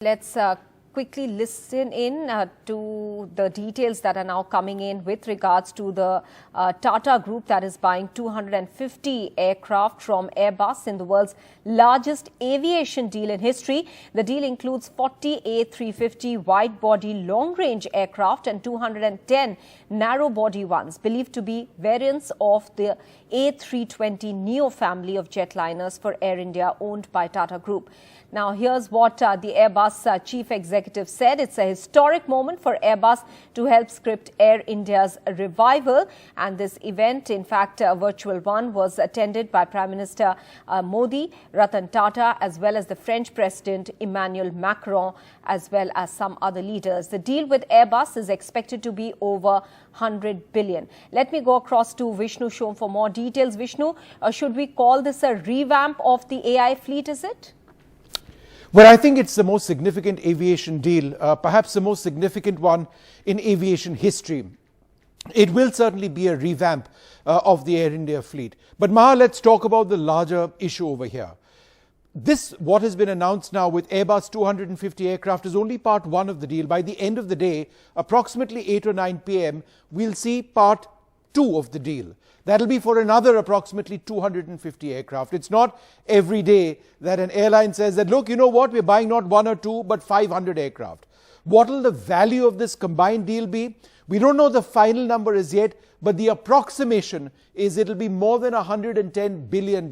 Let's quickly listen in to the details that are now coming in with regards to the Tata Group that is buying 250 aircraft from Airbus in the world's largest aviation deal in history. The deal includes 40 A350 wide-body long-range aircraft and 210 narrow-body ones, believed to be variants of the A320neo family of jetliners for Air India owned by Tata Group. Now, here's what the Airbus chief executive said. It's a historic moment for Airbus to help script Air India's revival. And this event, in fact, a virtual one, was attended by Prime Minister Modi, Ratan Tata, as well as the French President Emmanuel Macron, as well as some other leaders. The deal with Airbus is expected to be over 100 billion. Let me go across to Vishnu Shom for more details. Vishnu, should we call this a revamp of the AI fleet, is it? Well, I think it's the most significant aviation deal, perhaps the most significant one in aviation history. It will certainly be a revamp of the Air India fleet. But Maha, let's talk about the larger issue over here. This, what has been announced now with Airbus 250 aircraft, is only part one of the deal. By the end of the day, approximately 8 or 9 p.m., we'll see part two of the deal. That'll be for another approximately 250 aircraft. It's not every day that an airline says that, look, you know what, we're buying not one or two, but 500 aircraft. What will the value of this combined deal be? We don't know the final number as yet, but the approximation is it'll be more than $110 billion.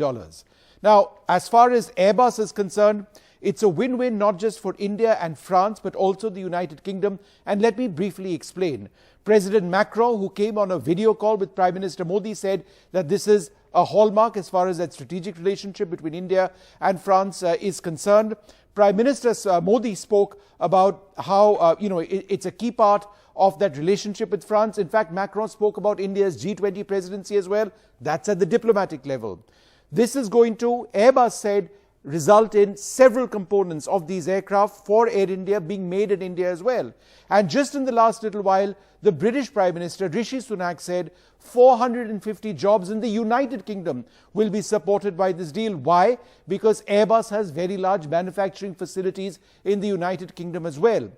Now, as far as Airbus is concerned, it's a win-win not just for India and France, but also the United Kingdom. And let me briefly explain. President Macron, who came on a video call with Prime Minister Modi, said that this is a hallmark as far as that strategic relationship between India and France is concerned. Prime Minister Modi spoke about how, it's a key part of that relationship with France. In fact, Macron spoke about India's G20 presidency as well. That's at the diplomatic level. This is going to, Airbus said, result in several components of these aircraft for Air India being made in India as well. And just in the last little while, the British Prime Minister Rishi Sunak said 450 jobs in the United Kingdom will be supported by this deal. Why? Because Airbus has very large manufacturing facilities in the United Kingdom as well.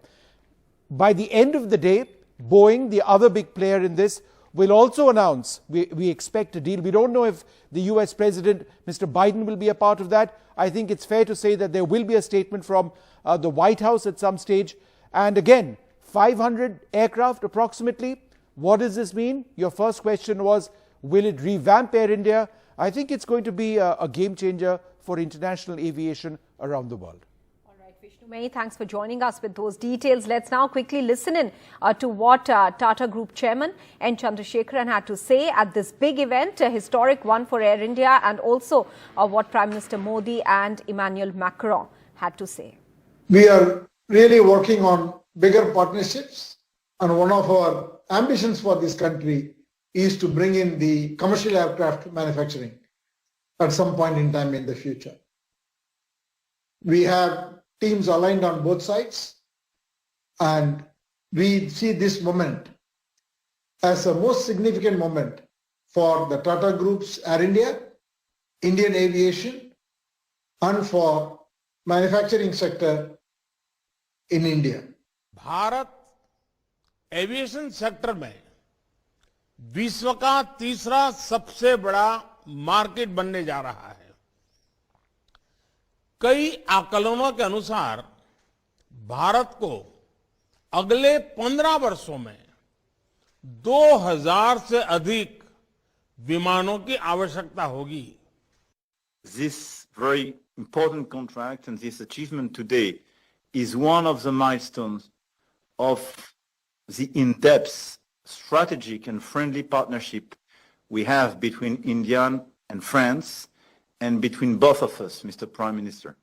By the end of the day, Boeing, the other big player in this, will also announce, we expect a deal. We don't know if the US President, Mr. Biden, will be a part of that. I think it's fair to say that there will be a statement from the White House at some stage. And again, 500 aircraft approximately. What does this mean? Your first question was, will it revamp Air India? I think it's going to be a game changer for international aviation around the world. Many thanks for joining us with those details. Let's now quickly listen in to what Tata Group Chairman N. Chandrasekaran had to say at this big event, a historic one for Air India, and also what Prime Minister Modi and Emmanuel Macron had to say. We are really working on bigger partnerships, and one of our ambitions for this country is to bring in the commercial aircraft manufacturing at some point in time in the future. We have teams aligned on both sides, and we see this moment as a most significant moment for the Tata Group's Air India, Indian aviation, and for manufacturing sector in India. Bharat aviation sector में विश्व का तीसरा सबसे बड़ा market बनने जा रहा है। कई आकलनों के अनुसार भारत को अगले 15 वर्षों में 2000 से अधिक विमानों की आवश्यकता होगी। This very important contract and this achievement today is one of the milestones of the in-depth strategic and friendly partnership we have between India and France, and between both of us, Mr. Prime Minister.